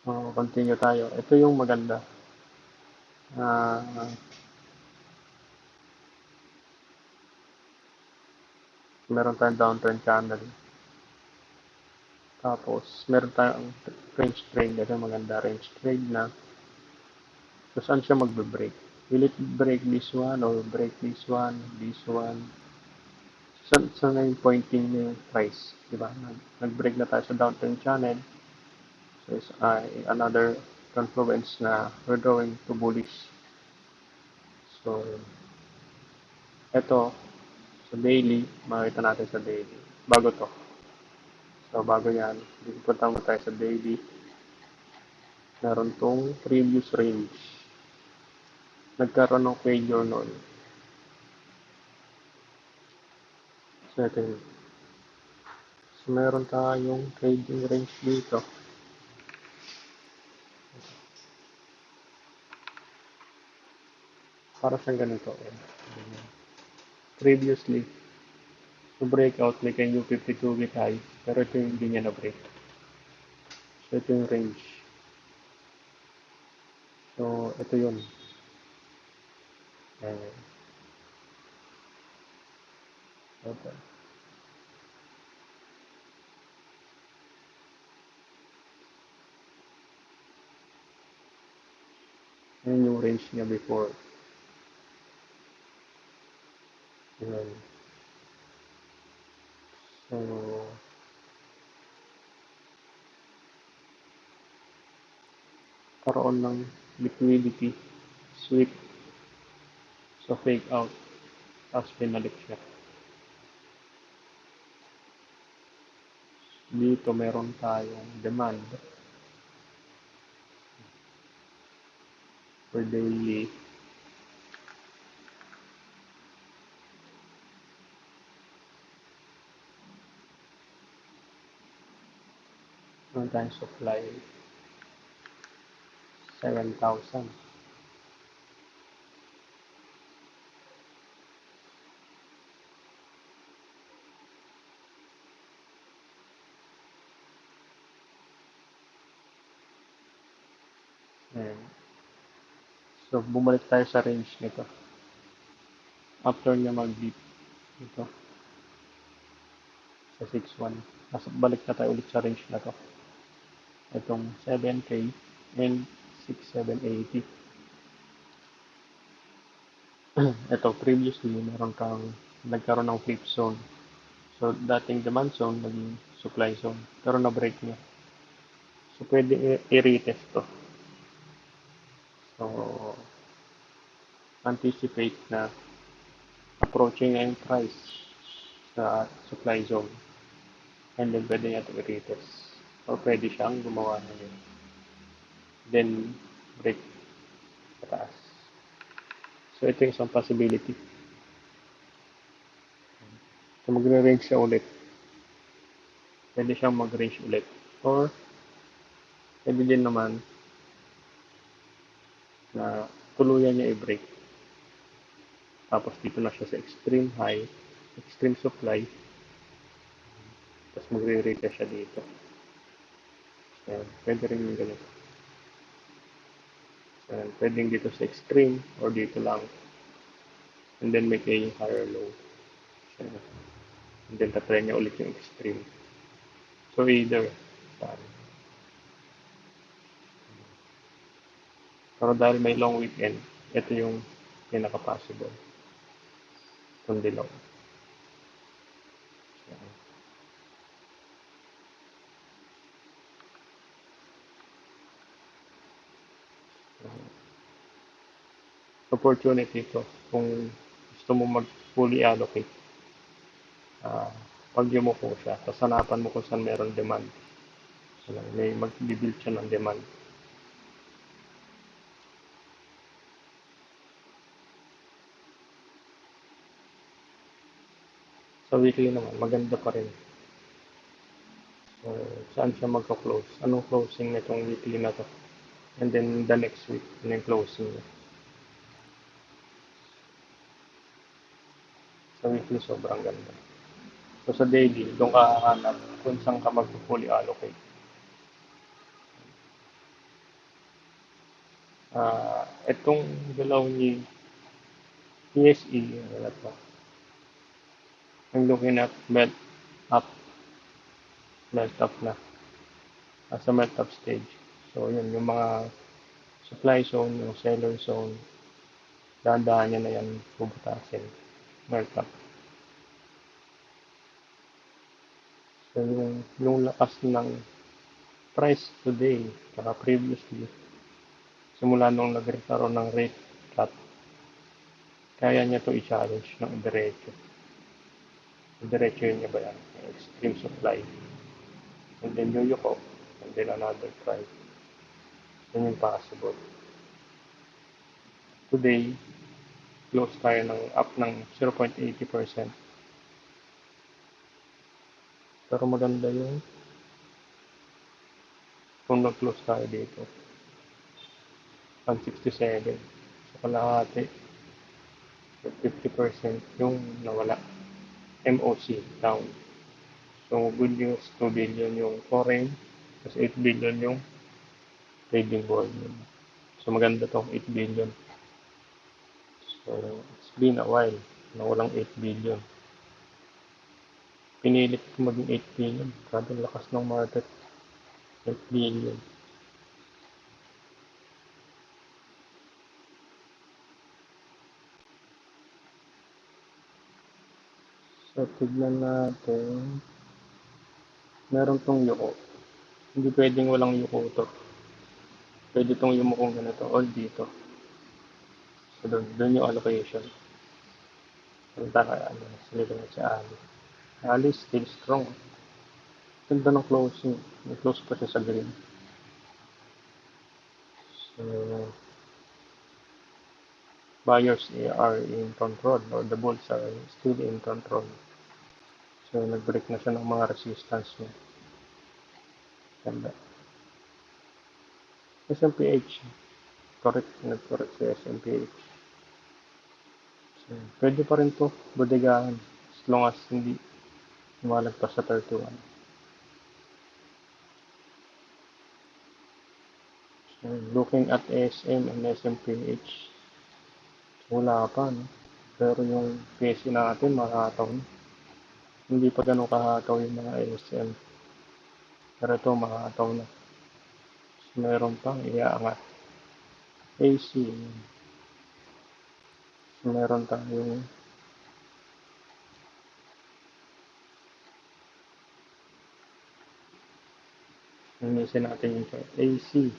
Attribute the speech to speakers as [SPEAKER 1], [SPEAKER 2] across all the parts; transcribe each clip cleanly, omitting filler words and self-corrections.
[SPEAKER 1] Continue tayo. Ito yung maganda. Ah, meron tayong downturn channel. Tapos, meron tayong range trade. Ito yung maganda. Range trade na. So, saan siya magbe-break? Will it break this one or break this one? Saan na yung pointing niya yung price? Diba? Nag-break na tayo sa downturn channel. So, it's another confluence na we're going to bullish. So, ito, sa daily, makita natin sa daily. Bago to. So, bago yan, punta mo tayo sa daily. Meron tong previous range. Nagkaroon ng failure noon. So, ito yun. So, meron tayong trading range dito. Para siyang ganito. Previously, to breakout, may kanyo 52 week high. Pero ito yung hindi niya na-break. So, ito yung range. So, ito yun. Okay. Yan yung range niya before. Yan. So, karoon ng liquidity, sweep, so fake out, tapos pinalik siya. Dito meron tayong demand for daily. Meron tayong supply 7,000. Ayan. So, bumalik tayo sa range nito. After niya mag-dip ito sa 6,1. Balik na tayo ulit sa range na to. Itong 7K and 6,780. Ito, previously, nagkaroon ng flip zone. So, dating demand zone, naging supply zone. Pero na-break niya. So, pwede i-retest to. So, anticipate na approaching na yung price sa supply zone. And then, pwede niya ito i-retest. Or pwede siyang gumawa na yun. Then, break pataas. So, ito yung isang possibility. So, magre-range siya ulit. Pwede siyang mag-range ulit. Or, pwede din naman na tuluyan niya i-break. Tapos dito na siya sa extreme high, extreme supply. Tapos magre-retest siya dito. Ayan, pwede rin yung ganito. Ayan, pwedeng dito sa extreme or dito lang. And then make a higher low. Ayan. And then tatry niya ulit yung extreme. So either saan. Pero dahil may long weekend, ito yung pinaka-possible. Kundi long. Ayan. Opportunity to kung gusto mo mag-fully allocate. Pag mo po siya, tapos hanapan mo kung saan meron demand. So, may mag-build siya ng demand. Sa weekly naman, maganda pa rin. So, saan siya magka-close? Anong closing nitong weekly na to? And then the next week, ano yung closing niya? Sa weekly, sobrang ganda. So, sa daily, doon ka hahanap kung saan ka mag-fully allocate. Itong galaw ni PSE, wala pa. I'm looking at up, melt up na. Nasa melt up stage. So, yun, yung mga supply zone, yung seller zone, dahan-dahan niya na yan bubutasin. Melt up. So, yung lakas ng price today, saka previously, simula nung nagkaroon ng rate cut, kaya niya to i-challenge ng diretso. Diretso yun niya ba yan? Extreme supply. And then yuyuko. And then another price. Yun yung possible. Today, close tayo ng up ng 0.80%. Pero maganda yung kung nag-close tayo dito. 167. So kalahati. 50% yung nawala. MOC down. So good news, 2 billion yung foreign. Tapos 8 billion yung trading volume. So maganda tong 8 billion. So it's been a while na walang 8 billion. Pinilit ko maging 8 billion. Grabe lakas ng market. 8 billion. So tignan natin. Meron tong yuko. Hindi pwedeng walang yuko to. Pwede tong yumukong ganito. All dito. So doon yung allocation. Punta kaya ano. Sila na si Ali. Ali still strong. Ganda ng closing. May close pa siya sa green. So buyers are in control or the bulls are still in control. So nag-break na siya ng mga resistance niya. Ganda. SMPH. Correct. Nag-correct sa SMPH. So, pwede pa rin to bodegahan as long as hindi lumalagpas sa 31. So, looking at ASM and SMPH, wala pa, no? Pero yung PSE natin, makataw na. Hindi pa ganun kahataw yung mga ASM. Pero ito, makataw na. So, meron pang iaangat. AC, so, meron tayong namisin natin yung chart. AC.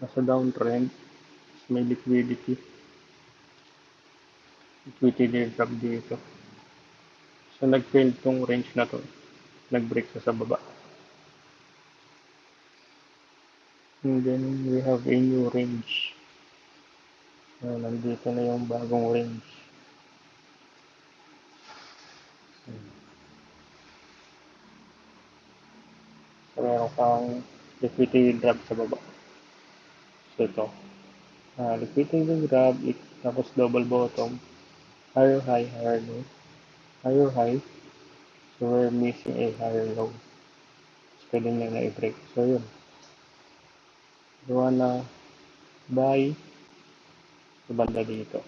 [SPEAKER 1] Nasa downtrend. May liquidity. Liquidity drop dito. So, nag-fail tong range na to. Nag-break sa baba. And then, we have a new range. Nandito na yung bagong range. So, meron kang liquidity drop sa baba. So, ito. Liquidity drop, tapos double bottom. Higher high, higher low. Higher high. So, we're missing a higher low. So, pwede nyo na i-break. So, yun. You wanna buy sa banda dito.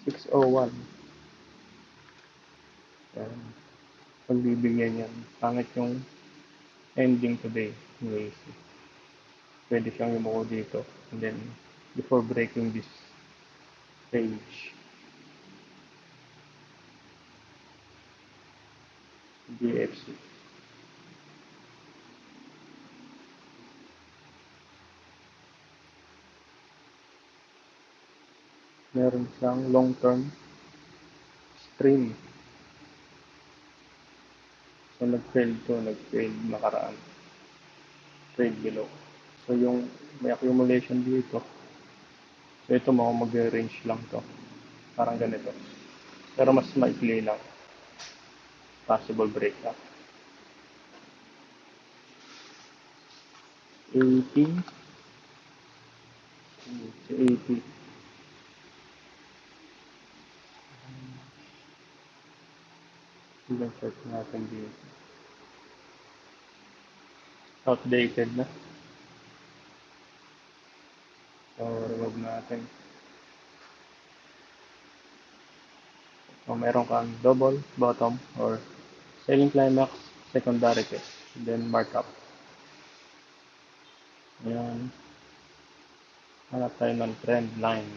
[SPEAKER 1] 601. Yan. Pagbibigyan yan. Pangit yung ending today. Anyways, pwede siyang yumuko dito. And then, before breaking this page, DFC. Meron siyang long-term stream. So, nag-fail to, nag-fail nakaraan. Trade below. So, yung may accumulation dito. So, ito mag-range lang to. Parang ganito. Pero mas maikli lang. Possible breakup. 80. 80. Yung search natin dito. Outdated na. So, remove natin. So, meron kang double, bottom, or selling climax, secondary test, then markup. Ayan. Hanap tayo ng trend line.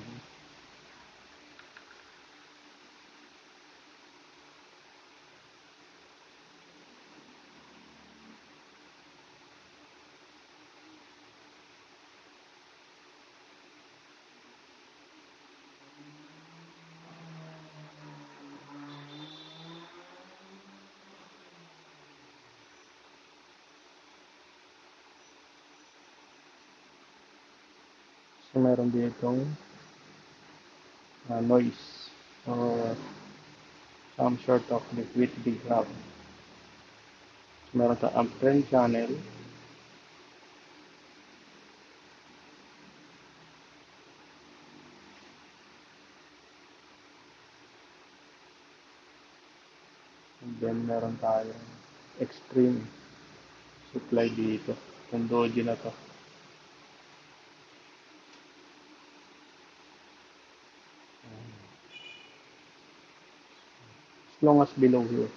[SPEAKER 1] So, meron ditong noise or some sort of liquidity graph. So, meron ka uptrend channel, and then meron tayong extreme supply dito. Yung doji na to. As long as below here.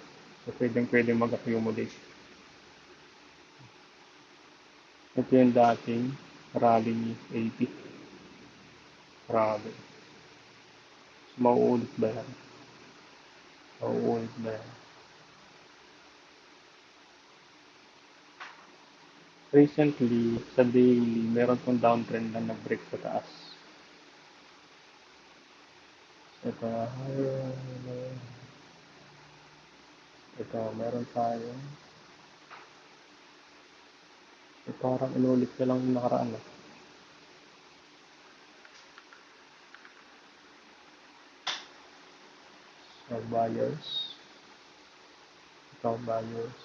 [SPEAKER 1] So, pwedeng mag-accumulate. Ito yung dating rally ni 80. Rally. So, mauulit ba yan? Mauulit ba yan? Recently, sa daily, meron tong downtrend na nag-break sa taas. Ito, ito, meron tayo. So, parang inulit ka lang yung nakaraan. So, buyers. Ito, buyers.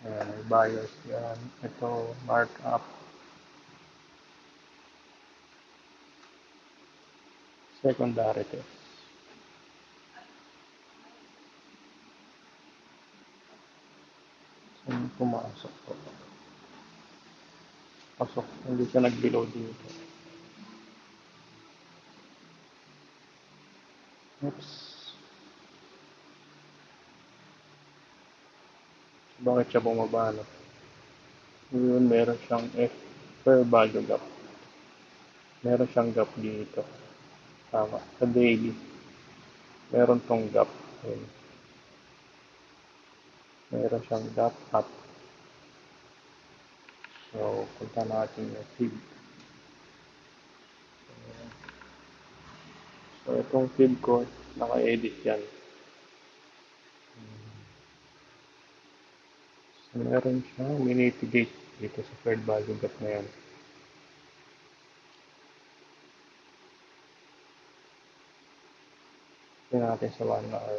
[SPEAKER 1] Ayan, may buyers yan. Ito, markup. Secondary test. So, pumasok po. Pasok. Hindi siya nag-below dito. Oops. Bakit siya bumaba, no? Ngayon, meron siyang fair value gap. Meron siyang gap dito. Tama. Sa daily, meron tong gap. Ayun. Meron siyang gap up. So, punta natin yung feed. So, itong feed ko, naka-edit yan. So, meron siyang mitigate dito sa fair value gap na yan. Tingnan natin sa 1 hour.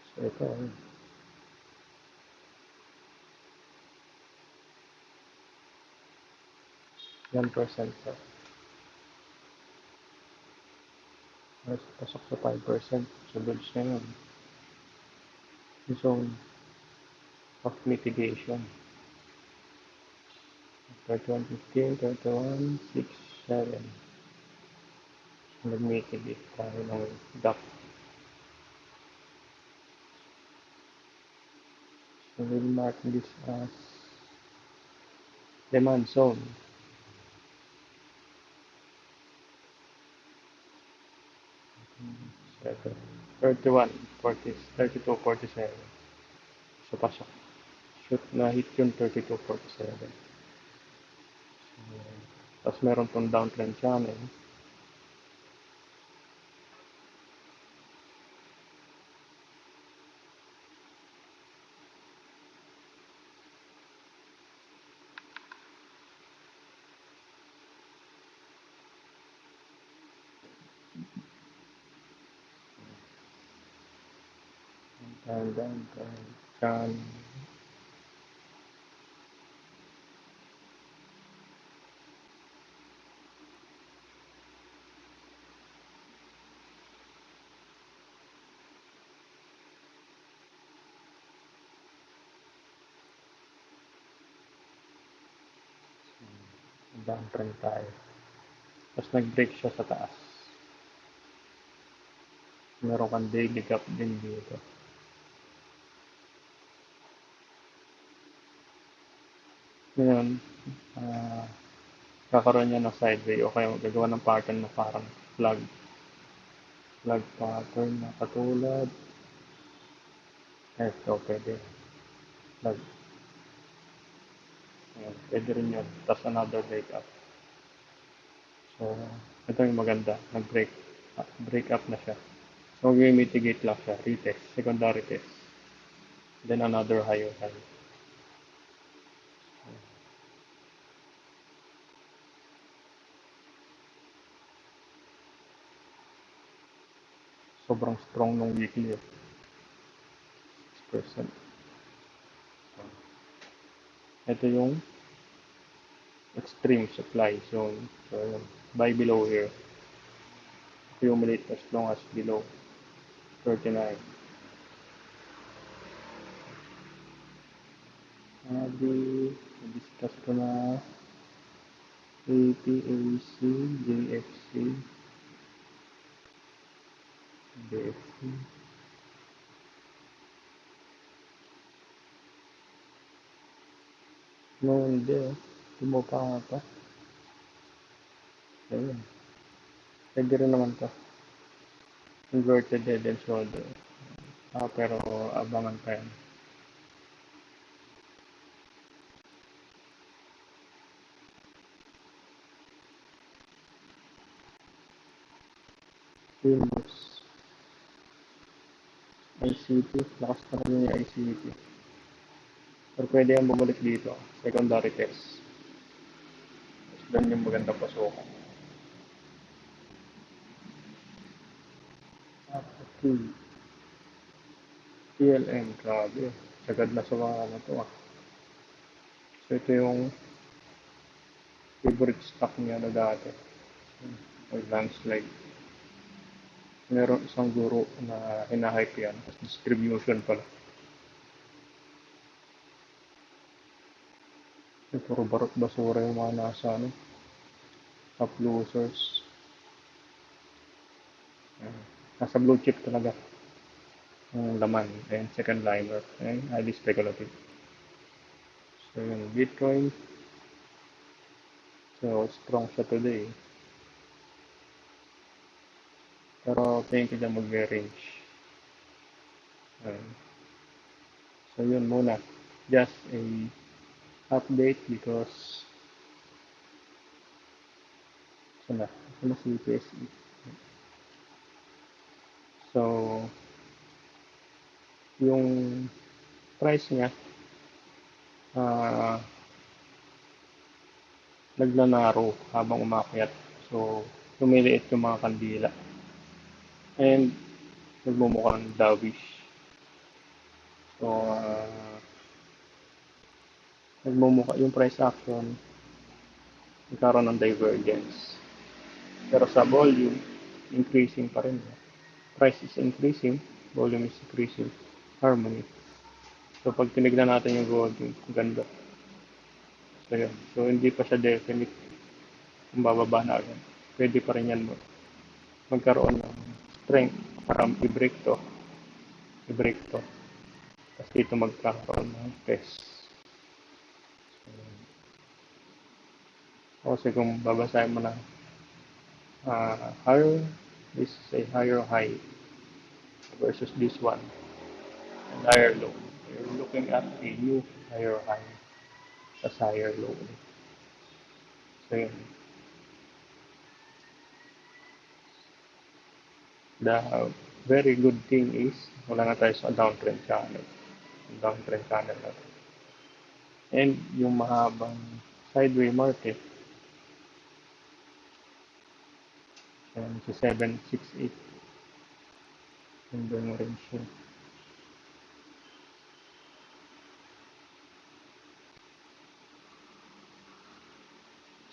[SPEAKER 1] So, ito. 1% pa. Mas pasok sa 5%. So, goods na yun. Yung zone of mitigation. 31.15, 31.67. Nag-mitigate tayo ng gap. So, we'll mark this as demand zone. So, ito. 31, 40, 32.47. So, pasok. Shoot na hit yung 32.47. So, tapos meron tong downtrend channel. And then, channel. Downtrend tayo. Tapos nag-break siya sa taas. Meron kang daily gap din dito. Ngayon, ah, kakaroon niya ng sideway o kaya gagawa ng pattern na parang flag pattern na katulad. Ito, pwede. Flag. Ayan, pwede rin yun. Tapos another breakup. So, ito yung maganda. Break up na siya. So, mitigate lang siya. Retest. Secondary test. Then another higher high. Sobrang strong nung weekly. 6%. Ito yung extreme supply zone. So, yun. Buy below here. Accumulate as long as below 39. Discuss ko na APAC, JFC, BFC. No, hindi. Bumaba nga pa. Ayun. Pwede rin naman to. Inverted head and shoulder. Pero abangan pa yan. Films. ICT. Lakas pa rin yung ICT. Pero pwede yan bumalik dito. Secondary test. Tapos doon yung magandang pasukan. Okay. PLM. Grabe. Sagad na sa mga ano to ah. So ito yung favorite stock niya na dati. Or landslide. Meron isang guro na hinahype yan. Distribution pala. Puro barot basura yung mga nasa ano, top losers. Nasa blue chip talaga yung laman. And second liner. And highly speculative. So yun, Bitcoin. So strong siya today. Pero tingin ko dyan mag-range. So yun muna. Just a update because sana si PSE. So yung price niya uh, naglanaro habang umakyat. So lumiliit yung mga kandila. And nagmumukhang dovish. So nagmumukha yung price action nagkaroon ng divergence. Pero sa volume, increasing pa rin. Price is increasing, volume is increasing. Harmony. So pag tinignan natin yung volume, ganda. So yun. So hindi pa siya definite kung bababa na agad. Pwede pa rin yan magkaroon ng strength para i-break to. I-break to. Tapos dito magkakaroon ng test. Kasi kung babasahin mo na higher, this is a higher high versus this one, and higher low. You're looking at a new higher high as higher low. So yun. The very good thing is wala na tayo sa downtrend channel. Downtrend channel natin. And yung mahabang sideway market, yan, si 768 yung range yun.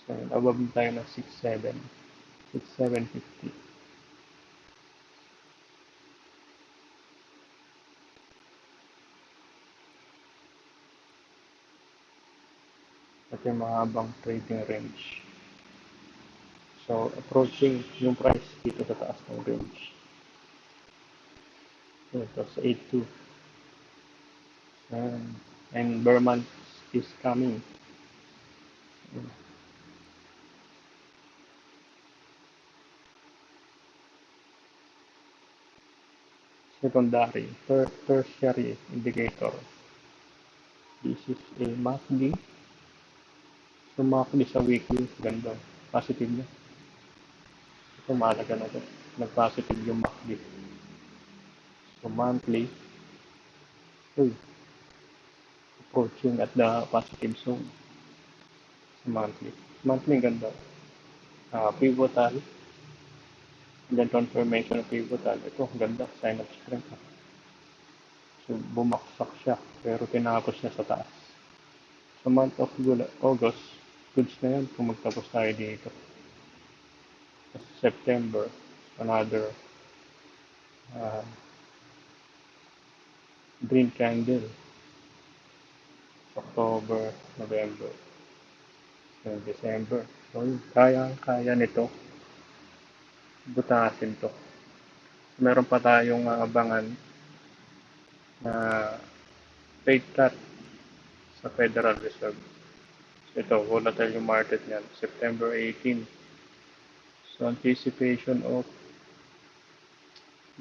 [SPEAKER 1] So above tayo na 67, 6750. At yung mahabang trading range. So, approaching yung price dito sa taas ng range. Ito sa 8.2. And bear month is coming. Secondary, tertiary indicator. This is a monthly. So, monthly sa weekly, ganda. Positive na. Ito, mahalaga na ito. Nag-positive yung monthly. So, monthly, uy, approaching at the positive zone sa monthly. Monthly, ganda. Pivotal, and then confirmation of pivotal. Ito, ganda. Sign of strength. So, bumaksak siya, pero tinapos niya sa taas. Sa month of August, goods na yan kung magtapos tayo dito. September, another uh, green candle. October, November, and December. So, kaya nito. Butasin to. Meron pa tayong abangan na rate cut sa Federal Reserve. So, ito, volatile yung market niyan. September 18. So, anticipation of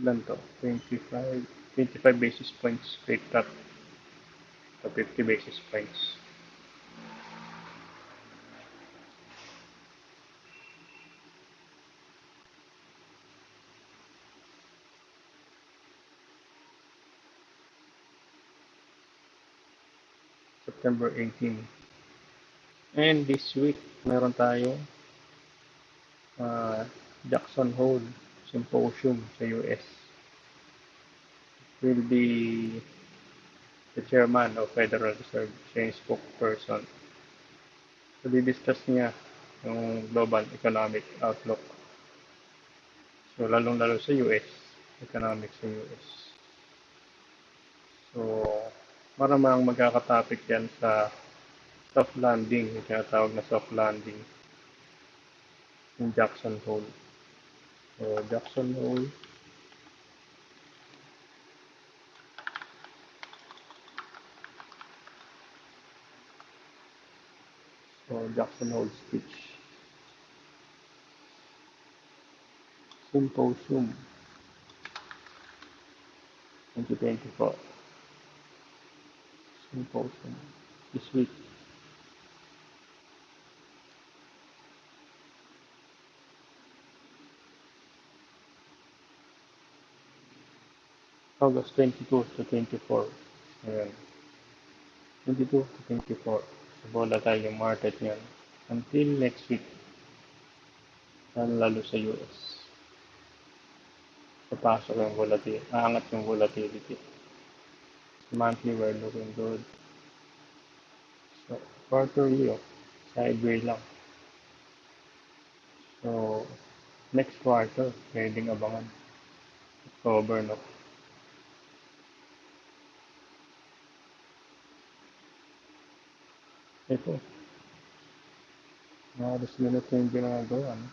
[SPEAKER 1] ilan to? 25 basis points rate cut to 50 basis points. September 18. And this week, meron tayong uh, Jackson Hole Symposium sa US. Will be the chairman of Federal Reserve, siya yung spokesperson. So, di-discuss niya yung global economic outlook. So, lalong-lalo sa US, economics sa US. So, maramang magkakatopic yan sa soft landing, yung tinatawag na soft landing yung Jackson Hole. So, Jackson Hole, Jackson Hole speech. Symposium 2024. Symposium this week. August 22 to 24. Ayan. 22 to 24. So, volatile yung market niyan. Until next week, lalo sa US. Papasok yung volatility. Aangat yung volatility. Monthly, we're looking good. So, quarterly, sideway lang. So, next quarter, pwedeng abangan. October, no? Ito, halos minute na yung ginagawa, no?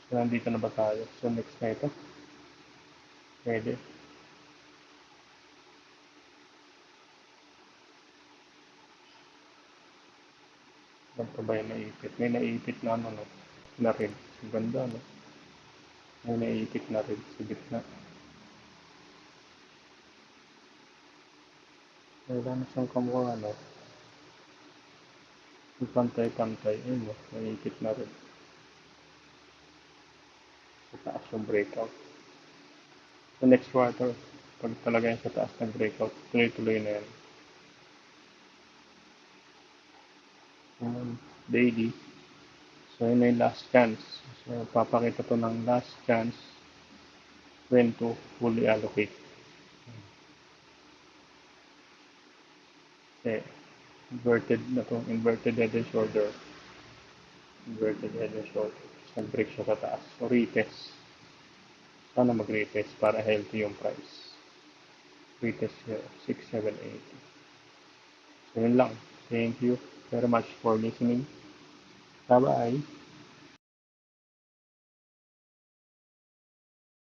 [SPEAKER 1] So, nandito na ba tayo? So, next na ito. Pwede. Saan pa ba yung naipit? May naipit na ano, no? Na rin. Ang ganda, no? May naipit na rin sa gitna. Wala na siyang kamukha, no? Yung pantay-pantay, ayun, no? Naipit na rin. Sa taas yung breakout. Sa next quarter, pag talaga yung sa taas ng breakout, tuloy-tuloy na yan. Daily. So, yun na yung last chance. So, papakita to ng last chance when to fully allocate. Kasi, inverted na to, inverted head and shoulder. Inverted head and shoulder. Nag-break siya sa taas. So, retest. Sana mag-retest para healthy yung price. Retest here, 6, 7, 8. So, yun lang. Thank you very much for listening. Bye-bye.